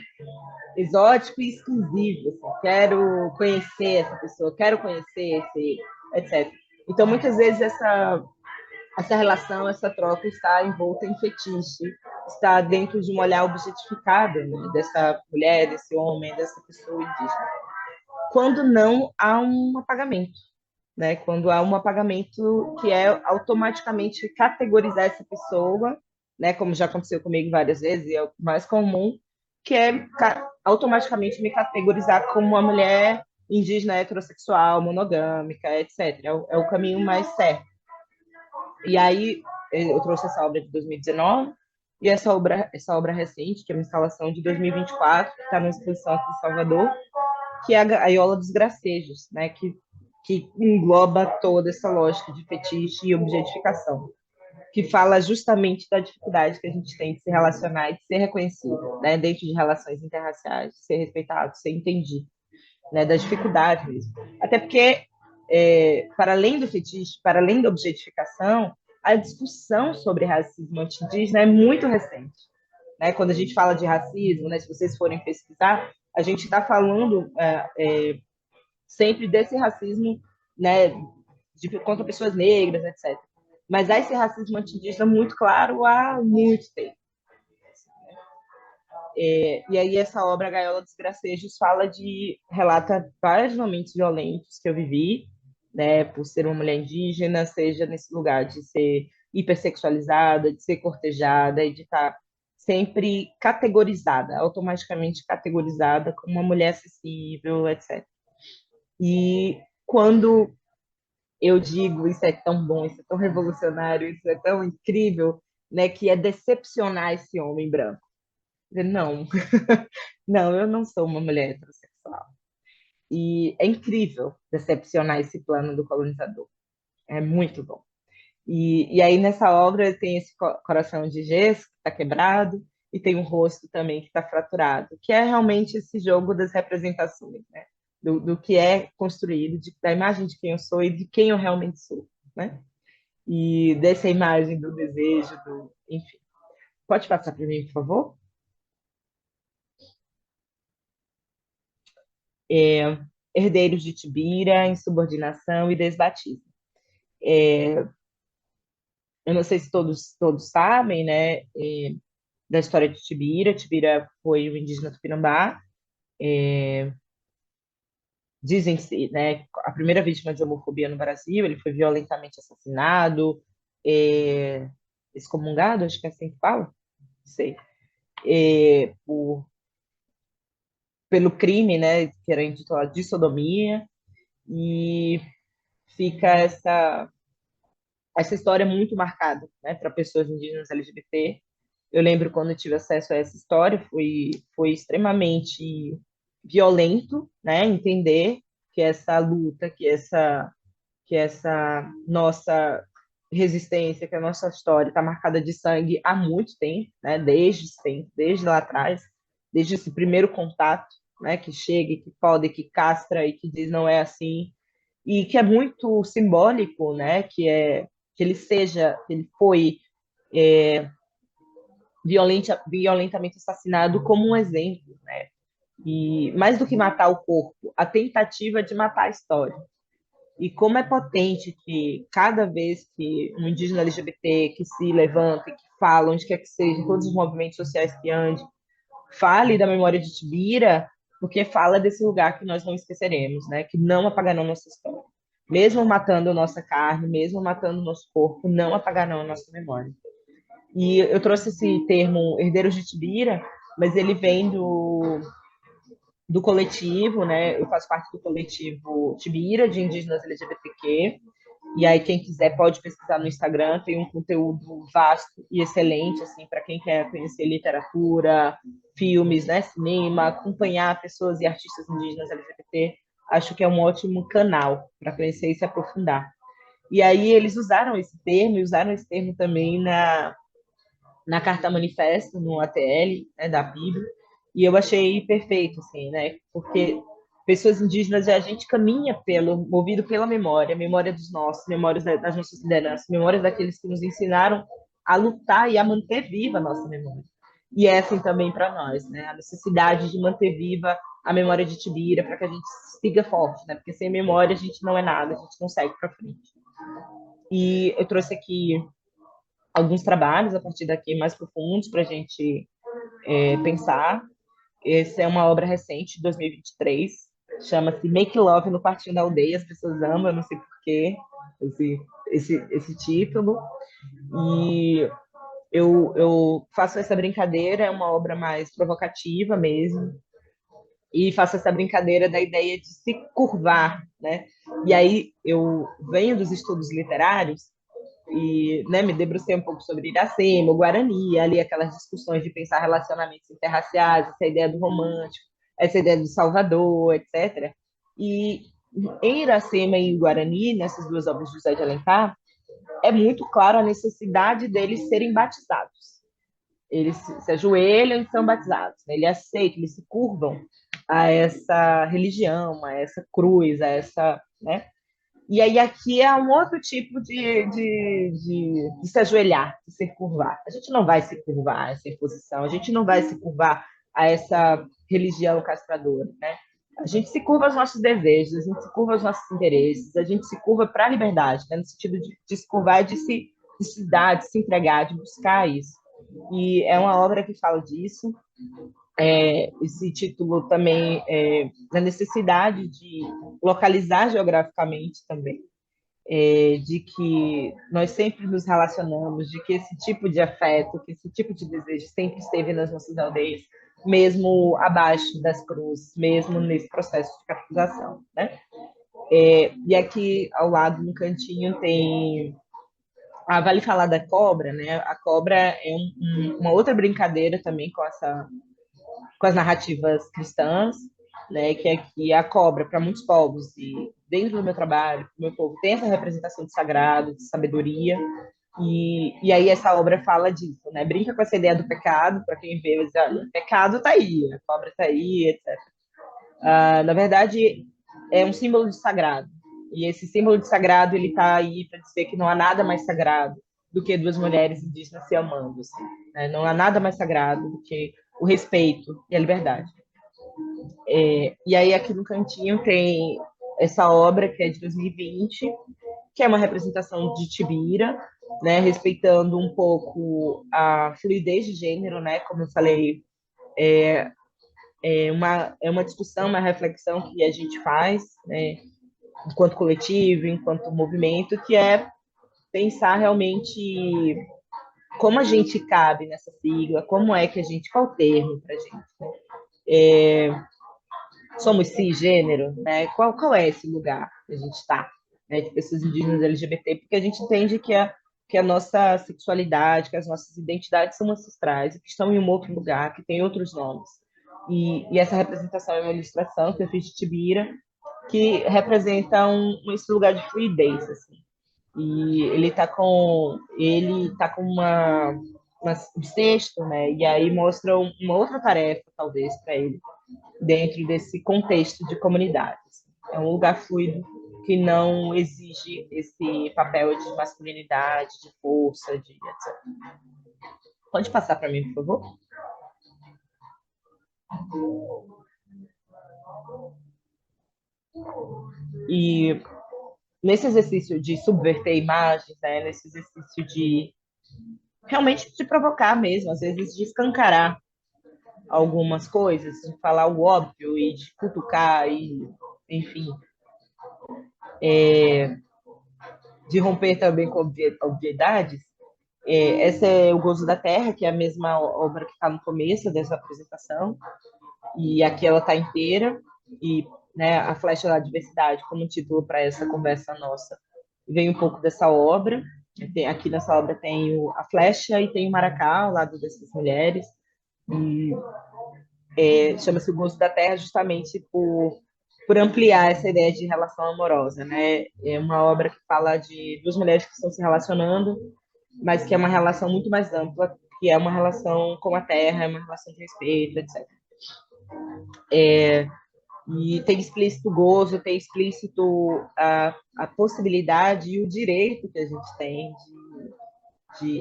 exótico e exclusivo. Assim. Quero conhecer essa pessoa, quero conhecer esse, etc. Então, muitas vezes, essa relação, essa troca está envolta em fetiche, está dentro de um olhar objetificado, né? Dessa mulher, desse homem, dessa pessoa indígena. Quando não há um apagamento. Né? Quando há um apagamento que é automaticamente categorizar essa pessoa, né? Como já aconteceu comigo várias vezes, e é o mais comum, que é automaticamente me categorizar como uma mulher indígena heterossexual, monogâmica, etc. É o caminho mais certo. E aí eu trouxe essa obra de 2019 e essa obra recente, que é uma instalação de 2024, que está numa exposição aqui em Salvador, que é a Gaiola dos Gracejos, né? Que engloba toda essa lógica de fetiche e objetificação, que fala justamente da dificuldade que a gente tem de se relacionar e de ser reconhecido, né? Dentro de relações interraciais, de ser respeitado, de ser entendido, né? Da dificuldade mesmo. Até porque, para além do fetiche, para além da objetificação, a discussão sobre racismo anti-indígena é muito recente. Né? Quando a gente fala de racismo, né? Se vocês forem pesquisar, a gente está falando sempre desse racismo, né, contra pessoas negras, etc. Mas há esse racismo anti-indígena muito claro há muito tempo. E aí essa obra, Gaiola dos Gracejos, relata vários momentos violentos que eu vivi, né, por ser uma mulher indígena, seja nesse lugar de ser hipersexualizada, de ser cortejada e de estar sempre categorizada, automaticamente categorizada como uma mulher acessível, etc. E quando eu digo isso é tão bom, isso é tão revolucionário, isso é tão incrível, né, que é decepcionar esse homem branco. Não, não, eu não sou uma mulher heterossexual. E é incrível decepcionar esse plano do colonizador. É muito bom. E aí nessa obra tem esse coração de gesso que está quebrado e tem um rosto também que está fraturado, que é realmente esse jogo das representações, né? Do que é construído, da imagem de quem eu sou e de quem eu realmente sou, né? E dessa imagem do desejo, enfim. Pode passar para mim, por favor? Herdeiros de Tibira, insubordinação e desbatismo. Eu não sei se todos sabem, né, da história de Tibira. Tibira foi um indígena tupinambá. Dizem-se, né, a primeira vítima de homofobia no Brasil. Ele foi violentamente assassinado, excomungado, acho que é assim que fala, não sei, pelo crime, né, que era intitulado de sodomia, e fica essa história muito marcada, né, para pessoas indígenas LGBT. Eu lembro quando eu tive acesso a essa história, foi extremamente violento, né, entender que essa luta, que essa nossa resistência, que a nossa história está marcada de sangue há muito tempo, né? Desde sempre, desde lá atrás, desde esse primeiro contato, né? Que chega, e que pode, que castra e que diz não é assim, e que é muito simbólico, né? Que ele seja, que ele foi violentamente assassinado como um exemplo, né? E mais do que matar o corpo, a tentativa de matar a história. E como é potente que cada vez que um indígena LGBT que se levanta, que fala, onde quer que seja, em todos os movimentos sociais que ande, fale da memória de Tibira, porque fala desse lugar que nós não esqueceremos, né? Que não apagarão nossa história. Mesmo matando a nossa carne, mesmo matando o nosso corpo, não apagarão a nossa memória. E eu trouxe esse termo herdeiros de Tibira, mas ele vem do coletivo, né? Eu faço parte do coletivo Tibira, de indígenas LGBTQ. E aí, quem quiser pode pesquisar no Instagram, tem um conteúdo vasto e excelente, assim, para quem quer conhecer literatura, filmes, né, cinema, acompanhar pessoas e artistas indígenas LGBT. Acho que é um ótimo canal para conhecer e se aprofundar. E aí eles usaram esse termo, e usaram esse termo também na Carta Manifesto, no ATL, né, da PIB, e eu achei perfeito, assim, né, porque pessoas indígenas, a gente caminha movido pela memória, memória dos nossos, memórias das nossas lideranças, memórias daqueles que nos ensinaram a lutar e a manter viva a nossa memória. E é assim também para nós, né, a necessidade de manter viva a memória de Tibira para que a gente siga forte, né, porque sem memória a gente não é nada, a gente não segue para frente. E eu trouxe aqui alguns trabalhos a partir daqui mais profundos para a gente pensar. Essa é uma obra recente, de 2023, chama-se Make Love no Quartinho da Aldeia. As pessoas amam, eu não sei porquê, esse título. E eu faço essa brincadeira, é uma obra mais provocativa mesmo, e faço essa brincadeira da ideia de se curvar, né? E aí eu venho dos estudos literários e, né, me debrucei um pouco sobre Iracema, o Guarani, ali aquelas discussões de pensar relacionamentos interraciais, essa ideia do romântico, essa ideia do Salvador, etc. E em Iracema e em Guarani, nessas duas obras de José de Alencar, é muito claro a necessidade deles serem batizados. Eles se ajoelham e são batizados, né? Eles aceitam, eles se curvam a essa religião, a essa cruz, a essa, né? E aí aqui é um outro tipo de se ajoelhar, de se curvar. A gente não vai se curvar a essa imposição, a gente não vai se curvar a essa religião castradora, né? A gente se curva aos nossos desejos, a gente se curva aos nossos interesses, a gente se curva para a liberdade, né? No sentido de se curvar, de se dar, de se entregar, de buscar isso. E é uma obra que fala disso. Esse título também na necessidade de localizar geograficamente também, de que nós sempre nos relacionamos, de que esse tipo de afeto, que esse tipo de desejo sempre esteve nas nossas aldeias, mesmo abaixo das cruzes, mesmo nesse processo de capitalização, né? E aqui ao lado, no cantinho, tem vale falar da cobra, né? A cobra é uma outra brincadeira também com as narrativas cristãs, né, que aqui a cobra para muitos povos e dentro do meu trabalho, o meu povo tem essa representação de sagrado, de sabedoria, e aí essa obra fala disso, né? Brinca com essa ideia do pecado, para quem vê, diz, olha, o pecado está aí, a cobra está aí, etc. Na verdade, é um símbolo de sagrado. E esse símbolo de sagrado, ele está aí para dizer que não há nada mais sagrado do que duas mulheres indígenas se amando, assim, né? Não há nada mais sagrado do que o respeito e a liberdade. E aí aqui no cantinho tem essa obra que é de 2020, que é uma representação de Tibira, né, respeitando um pouco a fluidez de gênero, né, como eu falei, é uma discussão, uma reflexão que a gente faz, né, enquanto coletivo, enquanto movimento, que é pensar realmente como a gente cabe nessa sigla, como é que a gente, qual o termo para a gente, né? Somos cisgênero, né? Qual é esse lugar que a gente está, né, de pessoas indígenas LGBT? Porque a gente entende que a nossa sexualidade, que as nossas identidades são ancestrais, que estão em um outro lugar, que tem outros nomes. E essa representação é uma ilustração que eu fiz de Tibira, que representa esse lugar de fluidez, assim. E ele tá com um cesto, né? E aí mostra uma outra tarefa, talvez, para ele, dentro desse contexto de comunidade. É um lugar fluido que não exige esse papel de masculinidade, de força, de etc. Pode passar para mim, por favor? E nesse exercício de subverter imagens, né, nesse exercício de realmente de provocar mesmo, às vezes de escancarar algumas coisas, de falar o óbvio e de cutucar e, enfim, de romper também com obviedades. Essa é O Gozo da Terra, que é a mesma obra que está no começo dessa apresentação, e aqui ela está inteira, e né, A Flecha da Diversidade, como título para essa conversa nossa, vem um pouco dessa obra. Aqui nessa obra tem a flecha e tem o maracá ao lado dessas mulheres, e chama-se O Gozo da Terra justamente por ampliar essa ideia de relação amorosa, né? É uma obra que fala de duas mulheres que estão se relacionando, mas que é uma relação muito mais ampla, que é uma relação com a terra, é uma relação de respeito, etc. E tem explícito gozo, tem explícito a possibilidade e o direito que a gente tem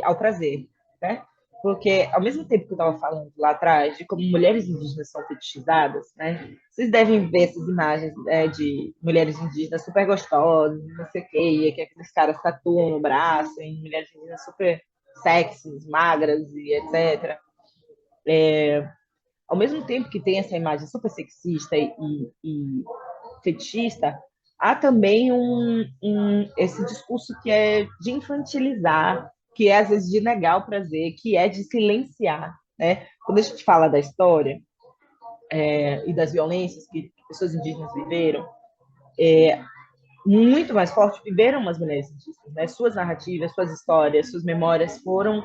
ao prazer, né? Porque, ao mesmo tempo que eu estava falando lá atrás de como mulheres indígenas são fetichizadas, né? Vocês devem ver essas imagens, né, de mulheres indígenas super gostosas, não sei o quê, e que aqueles caras tatuam no braço, em mulheres indígenas super sexys, magras e etc. Ao mesmo tempo que tem essa imagem super sexista e fetichista, há também esse discurso que é de infantilizar, que é às vezes de negar o prazer, que é de silenciar, né? Quando a gente fala da história e das violências que pessoas indígenas viveram, muito mais forte viveram as mulheres indígenas, né? Suas narrativas, suas histórias, suas memórias foram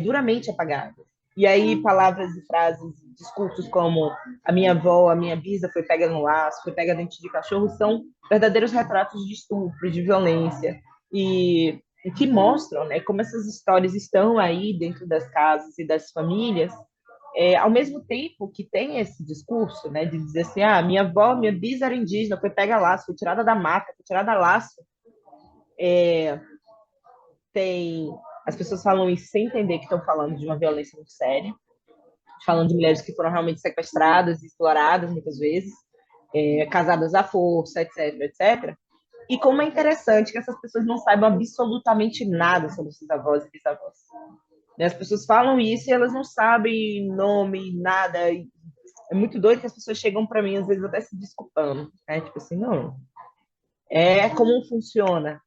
duramente apagadas. E aí palavras e frases, discursos como a minha avó, a minha bisa foi pega no laço, foi pega dentro de cachorro, são verdadeiros retratos de estupro, de violência, e que mostram, né, como essas histórias estão aí dentro das casas e das famílias, ao mesmo tempo que tem esse discurso, né, de dizer assim, ah, minha avó, minha bisa era indígena, foi pega laço, foi tirada da mata, foi tirada a laço. Tem As pessoas falam isso sem entender que estão falando de uma violência muito séria, falando de mulheres que foram realmente sequestradas, exploradas muitas vezes, casadas à força, etc, etc. E como é interessante que essas pessoas não saibam absolutamente nada sobre seus avós e bisavós. As pessoas falam isso e elas não sabem nome, nada. É muito doido que as pessoas chegam para mim, às vezes, até se desculpando. Né? Tipo assim, não. É como funciona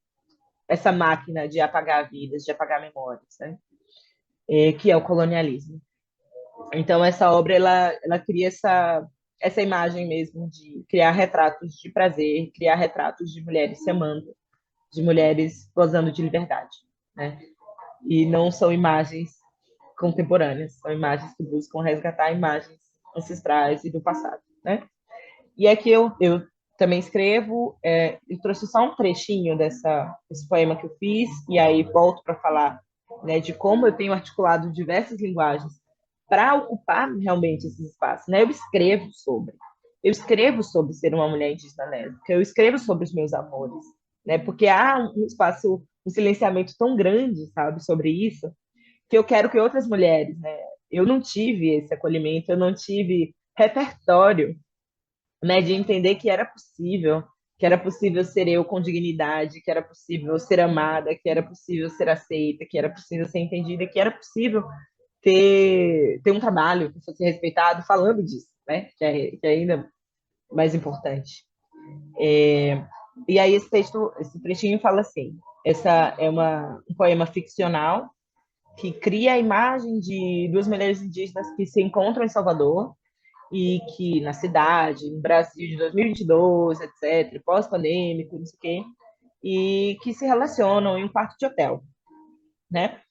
essa máquina de apagar vidas, de apagar memórias, né? Que é o colonialismo. Então, essa obra, ela cria essa imagem mesmo de criar retratos de prazer, criar retratos de mulheres se amando, de mulheres gozando de liberdade, né? E não são imagens contemporâneas, são imagens que buscam resgatar imagens ancestrais e do passado, né? E aqui eu também escrevo, eu trouxe só um trechinho desse poema que eu fiz, e aí volto para falar, né, de como eu tenho articulado diversas linguagens para ocupar realmente esses espaços. Né? Eu escrevo sobre ser uma mulher indígena lésbica, eu escrevo sobre os meus amores, né? Porque há um espaço, um silenciamento tão grande, sabe, sobre isso, que eu quero que outras mulheres, né? Eu não tive esse acolhimento, eu não tive repertório, né, de entender que era possível ser eu com dignidade, que era possível ser amada, que era possível ser aceita, que era possível ser entendida, que era possível ter um trabalho, que fosse respeitado, falando disso, né, que é ainda mais importante. E aí esse trechinho fala assim, essa é um poema ficcional que cria a imagem de duas mulheres indígenas que se encontram em Salvador, e que na cidade, no Brasil de 2022, etc., pós-pandêmico, não sei o quê, e que se relacionam em um quarto de hotel, né?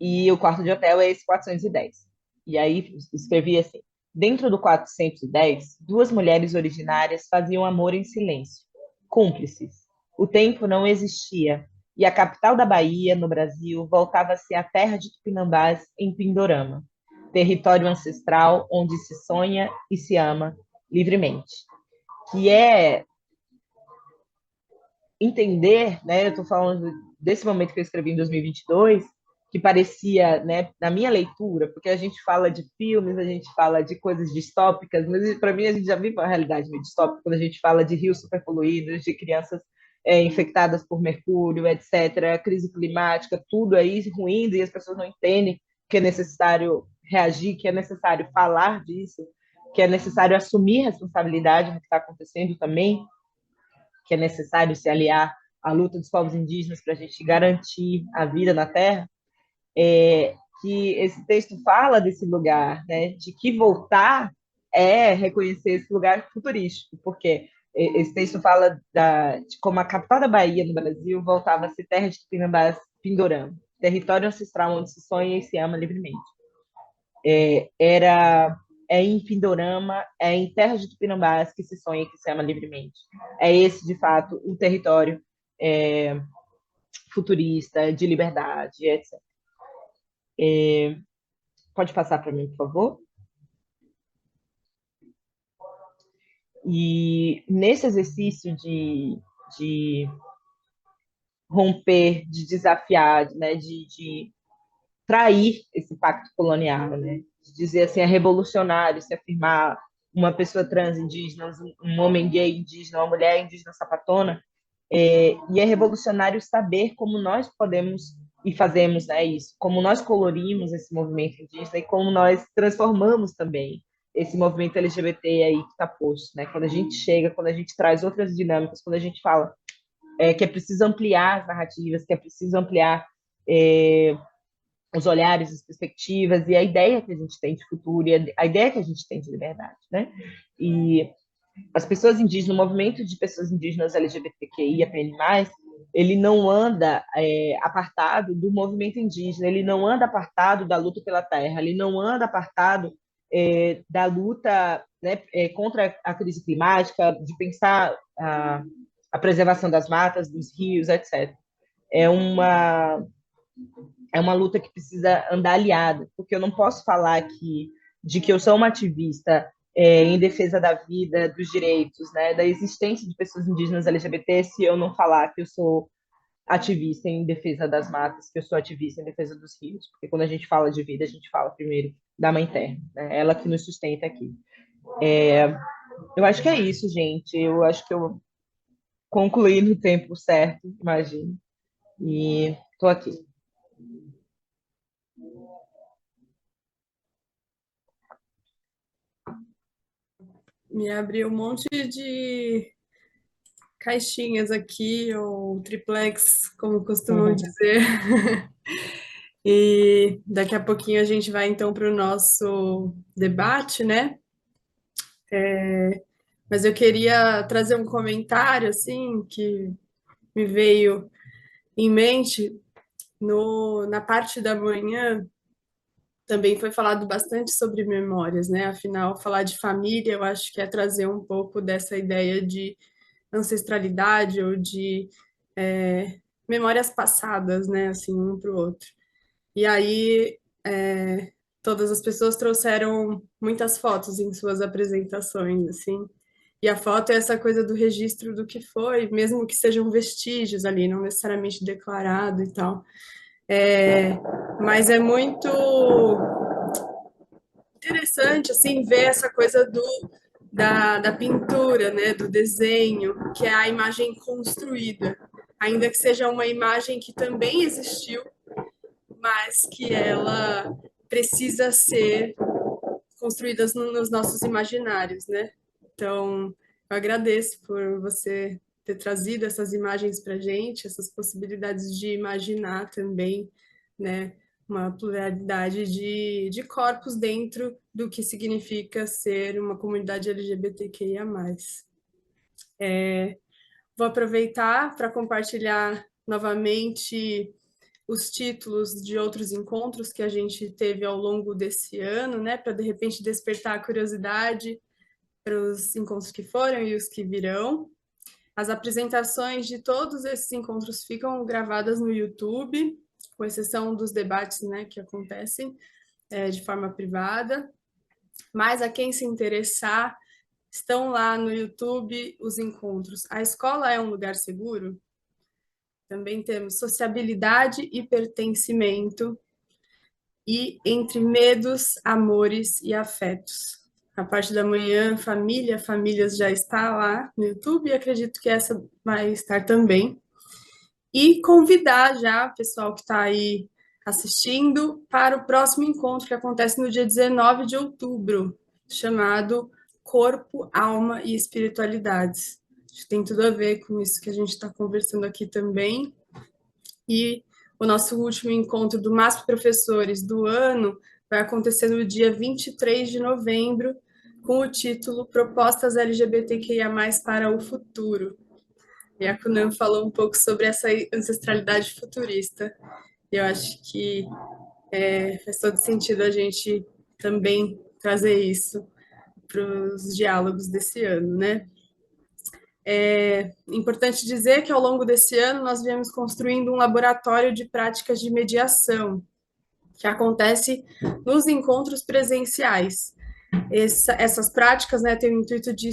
E o quarto de hotel é esse 410. E aí escrevi assim: dentro do 410, duas mulheres originárias faziam amor em silêncio, cúmplices. O tempo não existia, e a capital da Bahia, no Brasil, voltava a ser a terra de Tupinambás, em Pindorama, território ancestral onde se sonha e se ama livremente. Que é entender, né? Eu estou falando desse momento que eu escrevi em 2022, que parecia, né, na minha leitura, porque a gente fala de filmes, a gente fala de coisas distópicas, mas para mim a gente já vive uma realidade meio distópica quando a gente fala de rios superpoluídos, de crianças infectadas por mercúrio, etc., crise climática, tudo aí ruindo e as pessoas não entendem que é necessário reagir, que é necessário falar disso, que é necessário assumir responsabilidade no que está acontecendo também, que é necessário se aliar à luta dos povos indígenas para a gente garantir a vida na Terra, que esse texto fala desse lugar, né, de que voltar é reconhecer esse lugar futurístico, porque esse texto fala de como a capital da Bahia, no Brasil, voltava a ser terra de Tupinambás, Pindorama, território ancestral onde se sonha e se ama livremente. Era em Pindorama, é em terra de Tupinambás que se sonha e que se ama livremente. É esse, de fato, o território é, futurista, de liberdade, etc. Pode passar para mim, por favor? E nesse exercício de romper, de desafiar, né, de trair esse pacto colonial, né, de dizer assim, é revolucionário se afirmar uma pessoa trans indígena, um homem gay indígena, uma mulher indígena sapatona, e é revolucionário saber como nós podemos e fazemos, né, isso, como nós colorimos esse movimento indígena e como nós transformamos também esse movimento LGBT aí que está posto, né? Quando a gente chega, quando a gente traz outras dinâmicas, quando a gente fala que é preciso ampliar as narrativas, que é preciso ampliar é, os olhares, as perspectivas e a ideia que a gente tem de futuro e a ideia que a gente tem de liberdade, né? E as pessoas indígenas, o movimento de pessoas indígenas LGBTQIAPN+, ele não anda apartado do movimento indígena, ele não anda apartado da luta pela terra, ele não anda apartado da luta, né, contra a crise climática, de pensar a preservação das matas, dos rios, etc. É uma, é uma luta que precisa andar aliada, porque eu não posso falar aqui de que eu sou uma ativista em defesa da vida, dos direitos, né, da existência de pessoas indígenas LGBT, se eu não falar que eu sou ativista em defesa das matas, que eu sou ativista em defesa dos rios, porque quando a gente fala de vida, a gente fala primeiro da Mãe Terra, né, ela que nos sustenta aqui. Eu acho que é isso, gente. Eu acho que eu concluí no tempo certo, imagino. E estou aqui. Me abriu um monte de caixinhas aqui, ou triplex, como costumam dizer. E daqui a pouquinho a gente vai então para o nosso debate, né? Mas eu queria trazer um comentário assim que me veio em mente no, na parte da manhã. Também foi falado bastante sobre memórias, né? Afinal, falar de família, eu acho que é trazer um pouco dessa ideia de ancestralidade ou de memórias passadas, né? Assim, um para o outro. E aí, todas as pessoas trouxeram muitas fotos em suas apresentações, assim. E a foto é essa coisa do registro do que foi, mesmo que sejam vestígios ali, não necessariamente declarado e tal. É, mas é muito interessante, assim, ver essa coisa da pintura, né, do desenho, que é a imagem construída. Ainda que seja uma imagem que também existiu, mas que ela precisa ser construída nos nossos imaginários, né? Então, eu agradeço por você ter trazido essas imagens para a gente, essas possibilidades de imaginar também, né? Uma pluralidade de corpos dentro do que significa ser uma comunidade LGBTQIA+. Vou aproveitar para compartilhar novamente os títulos de outros encontros que a gente teve ao longo desse ano, né, para de repente despertar a curiosidade para os encontros que foram e os que virão. As apresentações de todos esses encontros ficam gravadas no YouTube, com exceção dos debates, né, que acontecem de forma privada. Mas a quem se interessar, estão lá no YouTube os encontros. A escola é um lugar seguro? Também temos sociabilidade e pertencimento, e entre medos, amores e afetos. A parte da manhã, família, famílias já está lá no YouTube, e acredito que essa vai estar também. E convidar já o pessoal que está aí assistindo para o próximo encontro que acontece no dia 19 de outubro, chamado Corpo, Alma e Espiritualidades. Acho que tem tudo a ver com isso que a gente está conversando aqui também. E o nosso último encontro do MASP Professores do ano vai acontecer no dia 23 de novembro, com o título Propostas LGBTQIA+, para o Futuro. E a Kunam falou um pouco sobre essa ancestralidade futurista. Eu acho que faz todo sentido a gente também trazer isso para os diálogos desse ano, né? É importante dizer que ao longo desse ano nós viemos construindo um laboratório de práticas de mediação, que acontece nos encontros presenciais. Essas práticas, né, têm o intuito de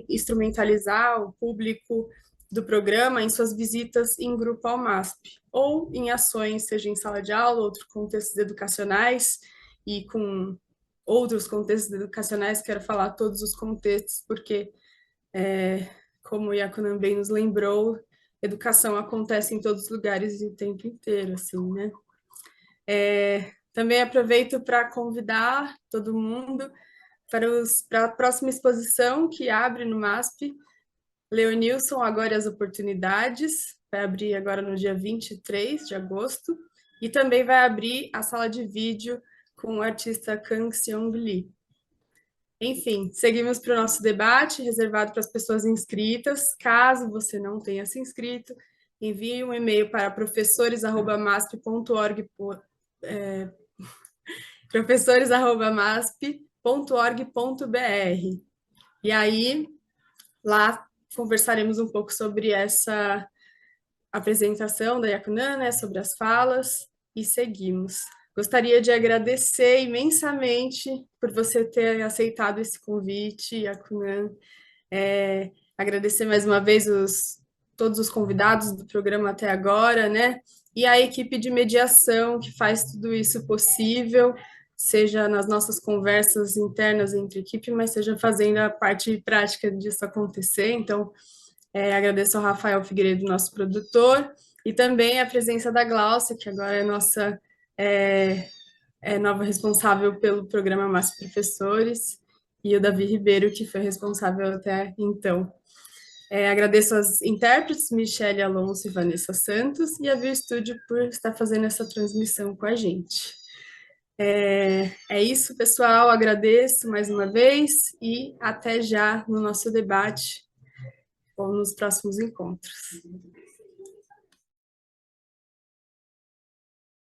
instrumentalizar o público do programa em suas visitas em grupo ao MASP, ou em ações, seja em sala de aula, outros contextos educacionais, e com outros contextos educacionais, quero falar todos os contextos, porque, como o Yakunan bem nos lembrou, educação acontece em todos os lugares e o tempo inteiro, assim, né? Também aproveito para convidar todo mundo para a próxima exposição que abre no MASP, Leonilson, Agora e as Oportunidades, vai abrir agora no dia 23 de agosto, e também vai abrir a sala de vídeo com o artista Kang Seong Lee. Enfim, seguimos para o nosso debate, reservado para as pessoas inscritas. Caso você não tenha se inscrito, envie um e-mail para professores@masp.org, professores@masp.org.br. E aí, lá conversaremos um pouco sobre essa apresentação da Yakunan, né, sobre as falas, e seguimos. Gostaria de agradecer imensamente por você ter aceitado esse convite, Yakunan. Agradecer mais uma vez todos os convidados do programa até agora, né? E a equipe de mediação que faz tudo isso possível, seja nas nossas conversas internas entre equipe, mas seja fazendo a parte prática disso acontecer. Então, agradeço ao Rafael Figueiredo, nosso produtor, e também a presença da Glaucia, que agora é nossa nova responsável pelo programa Mais Professores, e o Davi Ribeiro, que foi responsável até então. Agradeço às intérpretes, Michele Alonso e Vanessa Santos, e a View Studio por estar fazendo essa transmissão com a gente. É isso, pessoal. Agradeço mais uma vez e até já no nosso debate ou nos próximos encontros.